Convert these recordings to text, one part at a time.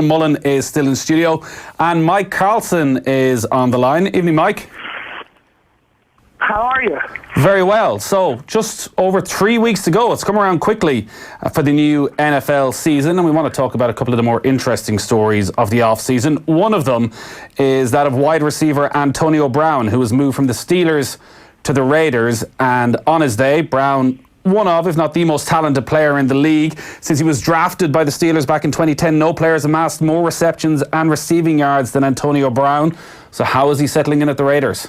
Mullen is still in studio, and Mike Carlson is on the line. Evening, Mike. How are you? Very well. So, just over 3 weeks to go. It's come around quickly for the new NFL season, and we want to talk about a couple of the more interesting stories of the off-season. One of them is that of wide receiver Antonio Brown, who was moved from the Steelers to the Raiders, and on his day, Brown, one of, if not the most talented player in the league. Since he was drafted by the Steelers back in 2010, no players amassed more receptions and receiving yards than Antonio Brown. So how is he settling in at the Raiders?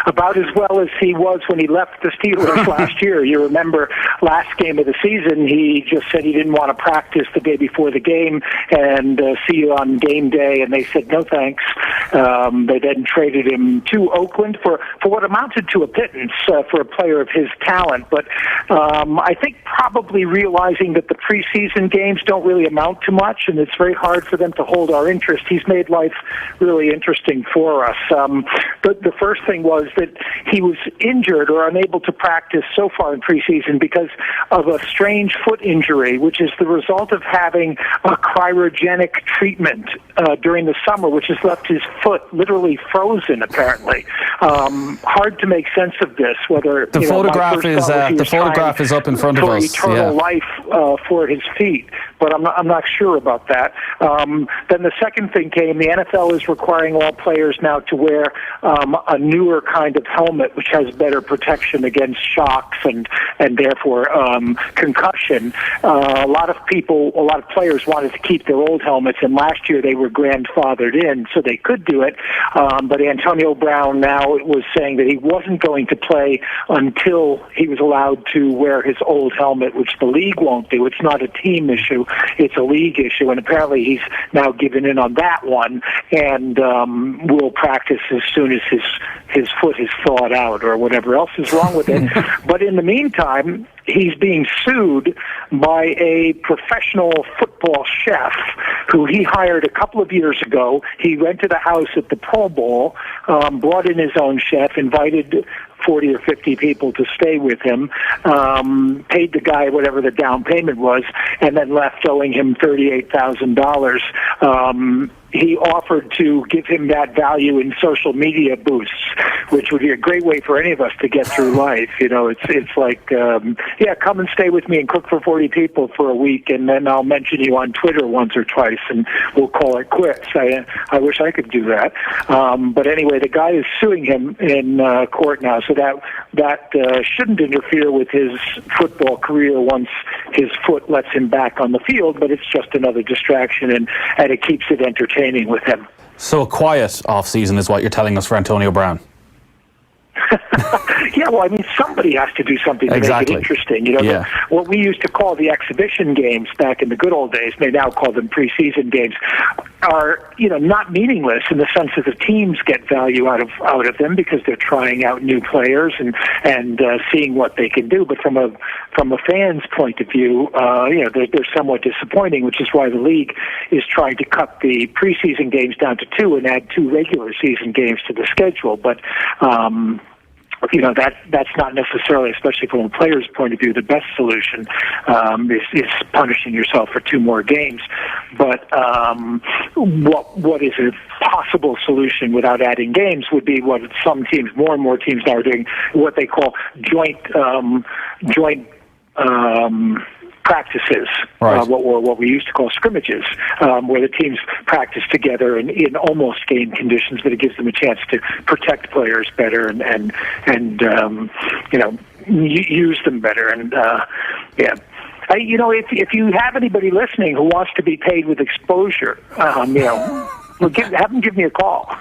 About as well as he was when he left the Steelers last year. You remember last game of the season, he just said he didn't want to practice the day before the game and see you on game day, and they said no thanks. They then traded him to Oakland for what amounted to a pittance for a player of his talent. But I think probably realizing that the preseason games don't really amount to much, and it's very hard for them to hold our interest. He's made life really interesting for us. The first thing was that he was injured or unable to practice so far in preseason because of a strange foot injury, which is the result of having a cryogenic treatment during the summer, which has left his foot literally frozen, apparently. Hard to make sense of this, whether the photograph is up in front of us. Eternal life for his feet, but I'm not sure about that. Then the second thing came. The NFL is requiring all players now to wear a newer kind of helmet, which has better protection against shocks and therefore concussion. A lot of players wanted to keep their old helmets, and last year they were grandfathered in, so they could do it. But Antonio Brown now was saying that he wasn't going to play until he was allowed to wear his old helmet, which the league won't do. It's not a team issue; it's a league issue, and apparently he's now given in on that one and will practice as soon as his foot is thawed out or whatever else is wrong with it. But in the meantime, he's being sued by a professional football chef who he hired a couple of years ago. He rented a house at the Pro Bowl, brought in his own chef, invited 40 or 50 people to stay with him, paid the guy whatever the down payment was, and then left owing him $38,000. He offered to give him that value in social media boosts, which would be a great way for any of us to get through life. You know, it's like, come and stay with me and cook for 40 people for a week, and then I'll mention you on Twitter once or twice, and we'll call it quits. I wish I could do that. But anyway, the guy is suing him in court now, so that shouldn't interfere with his football career once his foot lets him back on the field, but it's just another distraction, and it keeps it entertaining with him. So a quiet off-season is what you're telling us for Antonio Brown. Yeah, well, I mean, somebody has to do something to make it interesting. You know, what we used to call the exhibition games back in the good old days, they now call them preseason games, are, not meaningless in the sense that the teams get value out of them because they're trying out new players and seeing what they can do. But from a fan's point of view, they're somewhat disappointing, which is why the league is trying to cut the preseason games down to 2 and add 2 regular season games to the schedule. But that's not necessarily, especially from a player's point of view, the best solution. Is punishing yourself for 2 more games. But what is a possible solution without adding games would be what some teams, more and more teams now are doing, what they call joint practices, right. What we used to call scrimmages, where the teams practice together in almost game conditions, but it gives them a chance to protect players better and use them better. And if you have anybody listening who wants to be paid with exposure, have them give me a call.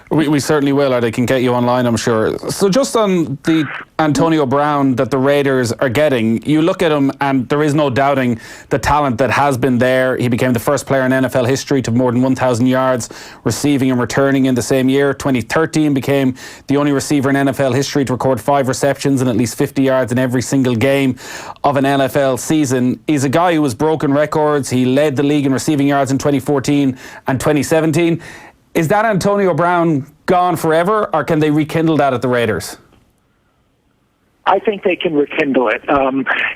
We certainly will, or they can get you online, I'm sure. So just on the Antonio Brown that the Raiders are getting, you look at him and there is no doubting the talent that has been there. He became the first player in NFL history to have more than 1,000 yards receiving and returning in the same year. 2013 became the only receiver in NFL history to record 5 receptions and at least 50 yards in every single game of an NFL season. He's a guy who has broken records. He led the league in receiving yards in 2014 and 2017. Is that Antonio Brown gone forever, or can they rekindle that at the Raiders? I think they can rekindle it.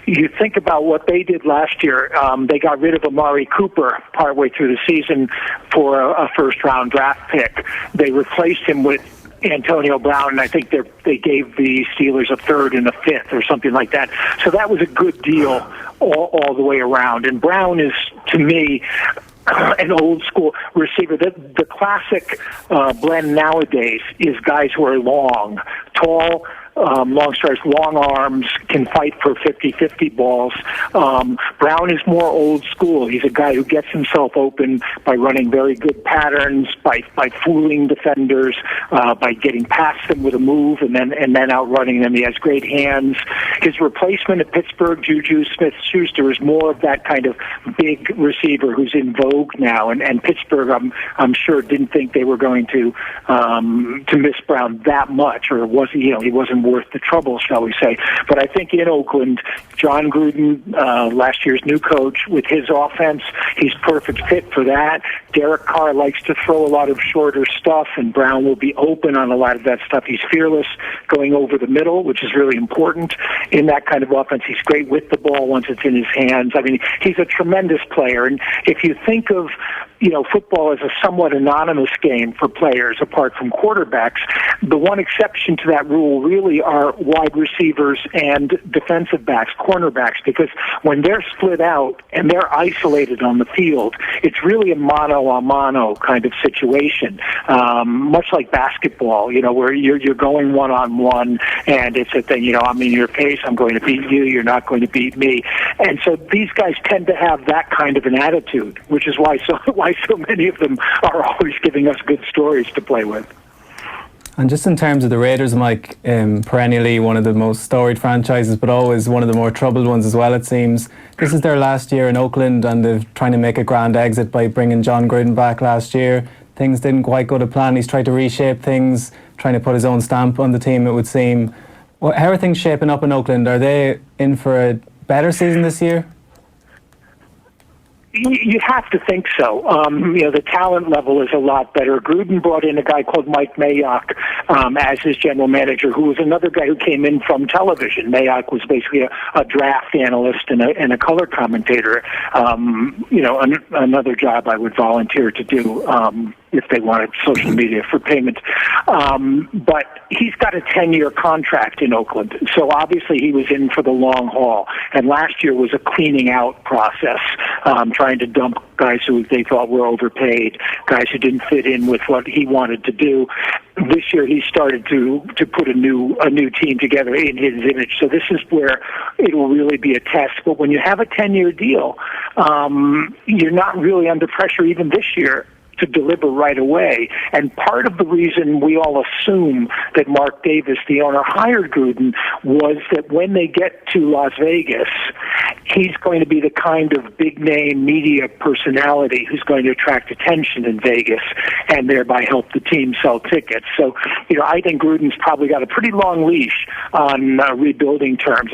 You think about what they did last year. They got rid of Amari Cooper partway through the season for a first-round draft pick. They replaced him with Antonio Brown, and I think they gave the Steelers a third and a fifth or something like that. So that was a good deal all the way around. And Brown is, to me, an old school receiver. The classic blend nowadays is guys who are long, tall, long strides, long arms, can fight for 50-50 balls. Brown is more old school. He's a guy who gets himself open by running very good patterns, by fooling defenders, by getting past them with a move and then outrunning them. He has great hands. His replacement at Pittsburgh, Juju Smith-Schuster, is more of that kind of big receiver who's in vogue now. And Pittsburgh, I'm sure, didn't think they were going to miss Brown that much, or he wasn't worth the trouble, shall we say. But I think in Oakland, Jon Gruden, last year's new coach, with his offense, he's perfect fit for that. Derek Carr likes to throw a lot of shorter stuff, and Brown will be open on a lot of that stuff. He's fearless going over the middle, which is really important in that kind of offense. He's great with the ball once it's in his hands. I mean, he's a tremendous player. And if you think of football as a somewhat anonymous game for players apart from quarterbacks, the one exception to that rule really are wide receivers and defensive backs, cornerbacks, because when they're split out and they're isolated on the field, it's really a mano-a-mano kind of situation, much like basketball, where you're going one-on-one, and it's a thing, I'm in your face, I'm going to beat you, you're not going to beat me. And so these guys tend to have that kind of an attitude, which is why so many of them are always giving us good stories to play with. And just in terms of the Raiders, Mike, perennially one of the most storied franchises, but always one of the more troubled ones as well, it seems. This is their last year in Oakland, and they're trying to make a grand exit by bringing Jon Gruden back last year. Things didn't quite go to plan. He's tried to reshape things, trying to put his own stamp on the team, it would seem. How are things shaping up in Oakland? Are they in for a better season this year? You have to think so. The talent level is a lot better. Gruden brought in a guy called Mike Mayock as his general manager, who was another guy who came in from television. Mayock was basically a draft analyst and a color commentator. Another job I would volunteer to do if they wanted social media for payment. But he's got a 10-year contract in Oakland, so obviously he was in for the long haul. And last year was a cleaning out process, trying to dump guys who they thought were overpaid, guys who didn't fit in with what he wanted to do. This year he started to put a new team together in his image. So this is where it will really be a test. But when you have a 10-year deal, you're not really under pressure even this year to deliver right away. And part of the reason we all assume that Mark Davis, the owner, hired Gruden was that when they get to Las Vegas, he's going to be the kind of big-name media personality who's going to attract attention in Vegas and thereby help the team sell tickets. So, I think Gruden's probably got a pretty long leash on rebuilding terms.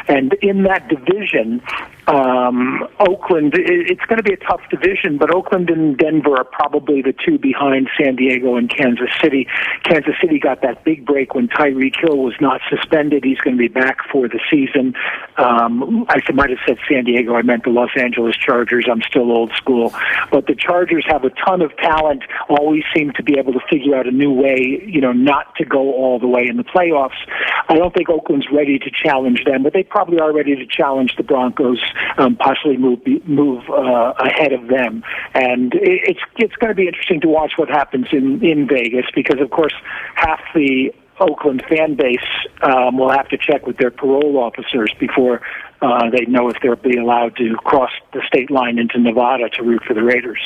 And in that division, Oakland, it's going to be a tough division, but Oakland and Denver are probably the two behind San Diego and Kansas City. Kansas City got that big break when Tyreek Hill was not suspended. He's going to be back for the season. I might have said San Diego. I meant the Los Angeles Chargers. I'm still old school. But the Chargers have a ton of talent, always seem to be able to figure out a new way, not to go all the way in the playoffs. I don't think Oakland's ready to challenge them, but they probably are ready to challenge the Broncos, possibly move ahead of them. And it's going to be interesting to watch what happens in Vegas, because, of course, half the Oakland fan base will have to check with their parole officers before they know if they'll be allowed to cross the state line into Nevada to root for the Raiders.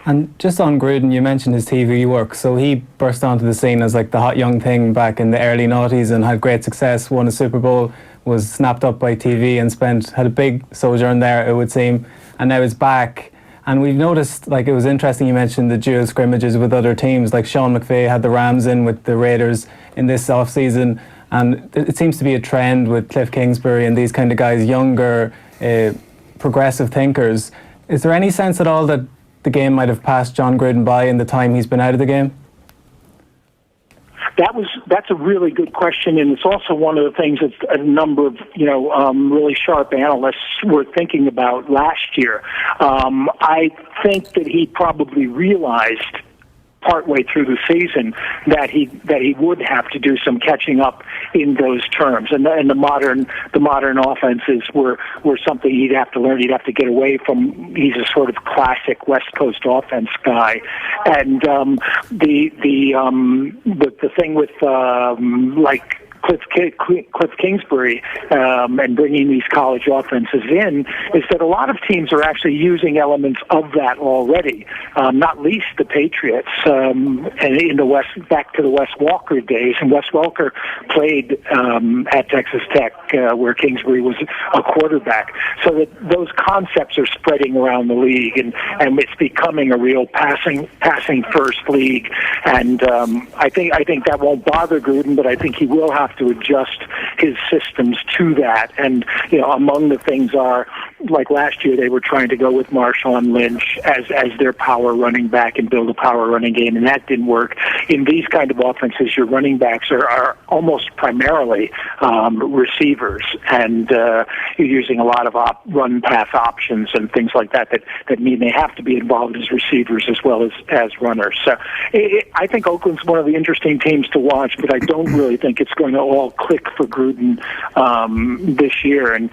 And just on Gruden, you mentioned his TV work. So he burst onto the scene as like the hot young thing back in the early noughties and had great success, won a Super Bowl, was snapped up by TV and had a big sojourn there, it would seem, and now is back. And we've noticed, it was interesting you mentioned the dual scrimmages with other teams, like Sean McVay had the Rams in with the Raiders in this off-season, and it seems to be a trend with Cliff Kingsbury and these kind of guys, younger, progressive thinkers. Is there any sense at all that the game might have passed Jon Gruden by in the time he's been out of the game? that's a really good question, and it's also one of the things that a number of really sharp analysts were thinking about last year. I think that he probably realized partway through the season that he would have to do some catching up in those terms, and the modern offenses were something he'd have to learn. He'd have to get away from. He's a sort of classic West Coast offense guy, and the thing with like Cliff Kingsbury and bringing these college offenses in is that a lot of teams are actually using elements of that already, not least the Patriots, and in the West, back to the Wes Welker days. And Wes Welker played at Texas Tech where Kingsbury was a quarterback. So that those concepts are spreading around the league, and it's becoming a real passing first league. And I think that won't bother Gruden, but I think he will have to adjust his systems to that. And among the things are, like last year, they were trying to go with Marshawn Lynch as their power running back and build a power running game, and that didn't work. In these kind of offenses, your running backs are almost primarily receivers, and you're using a lot of run pass options and things like that mean they have to be involved as receivers as well as runners. So I think Oakland's one of the interesting teams to watch, but I don't really think it's going to all click for Gruden this year. And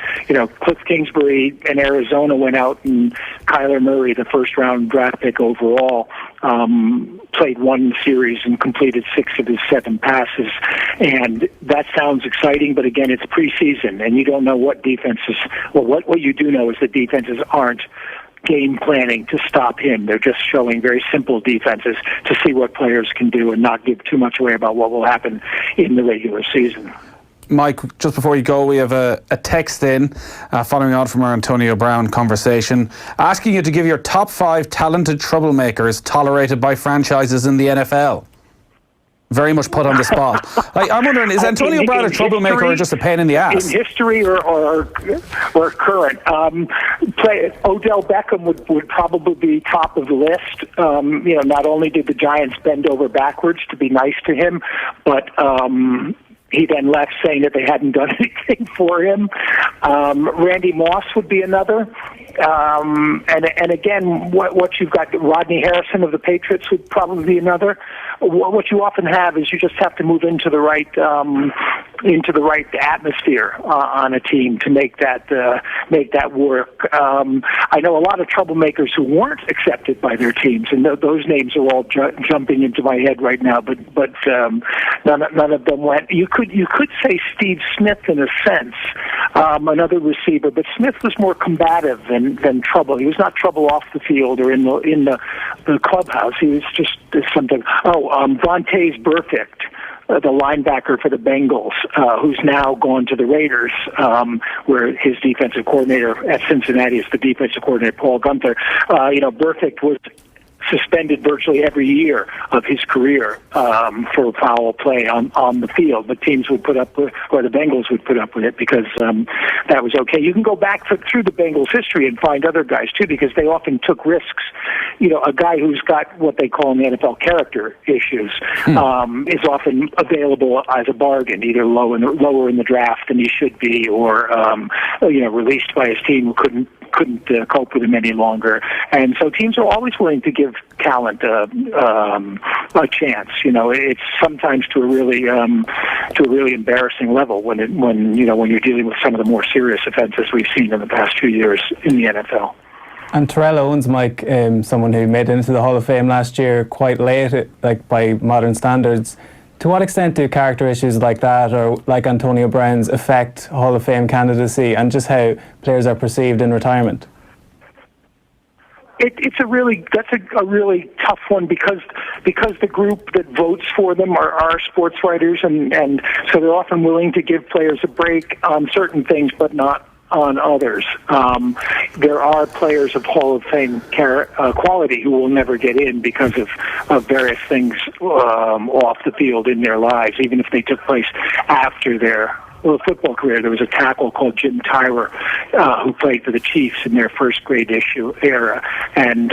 Cliff Kingsbury and Arizona went out, and Kyler Murray, the first-round draft pick overall, played one series and completed 6 of his 7 passes. And that sounds exciting, but again, it's preseason, and you don't know what defenses. Well, what you do know is that defenses aren't game planning to stop him. They're just showing very simple defenses to see what players can do and not give too much away about what will happen in the regular season. Mike, just before you go, we have a text in, following on from our Antonio Brown conversation, asking you to give your top 5 talented troublemakers tolerated by franchises in the NFL. Very much put on the spot. I'm wondering, is Antonio Brown a troublemaker history, or just a pain in the ass? In history or current? Odell Beckham would probably be top of the list. Not only did the Giants bend over backwards to be nice to him, but he then left saying that they hadn't done anything for him. Randy Moss would be another. And again, what you've got, Rodney Harrison of the Patriots would probably be another. What you often have is you just have to move into the right atmosphere on a team to make that work. I know a lot of troublemakers who weren't accepted by their teams, and those names are all jumping into my head right now. But none of them went. You could say Steve Smith in a sense, another receiver, but Smith was more combative than trouble. He was not trouble off the field or in the clubhouse. He was just something. Vontaze Burfict, the linebacker for the Bengals, who's now gone to the Raiders, where his defensive coordinator at Cincinnati is the defensive coordinator, Paul Gunther. Burfict was suspended virtually every year of his career for foul play on the field, but teams would put up with, or the Bengals would put up with it because that was okay. You can go back through the Bengals' history and find other guys too, because they often took risks. A guy who's got what they call in the NFL character issues is often available as a bargain, either lower in the draft than he should be, or released by his team who couldn't cope with him any longer. And so teams are always willing to give talent a chance. It's sometimes to a really embarrassing level when you're dealing with some of the more serious offenses we've seen in the past few years in the NFL. And Terrell Owens, Mike, someone who made it into the Hall of Fame last year quite late, by modern standards. To what extent do character issues like that, or like Antonio Brown's, affect Hall of Fame candidacy, and just how players are perceived in retirement? That's a really tough one because the group that votes for them are sports writers, and so they're often willing to give players a break on certain things, but not on others. There are players of Hall of Fame quality who will never get in because of various things off the field in their lives, even if they took place after their football career. There was a tackle called Jim Tyrer who played for the Chiefs in their first grade issue era, and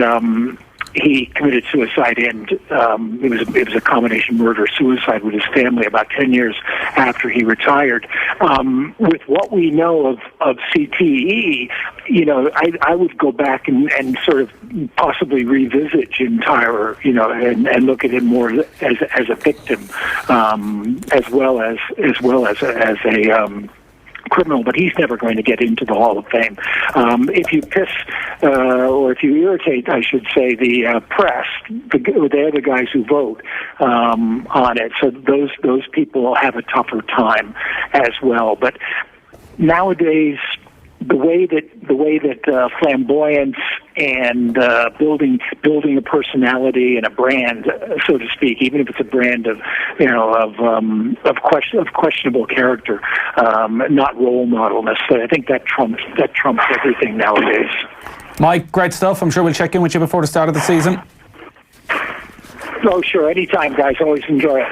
he committed suicide, and it was a combination murder-suicide with his family about 10 years after he retired. With what we know of CTE, I would go back and sort of possibly revisit Jim Tyrer, and look at him more as a victim, as well as a criminal, but he's never going to get into the Hall of Fame. If you piss, or if you irritate, I should say, the press, they're the guys who vote on it. So those people will have a tougher time as well. But nowadays, the way that flamboyance and building a personality and a brand, so to speak, even if it's a brand of questionable character, not role model necessarily. I think that trumps everything nowadays. Mike, great stuff. I'm sure we'll check in with you before the start of the season. Oh, sure, anytime, guys. Always enjoy it.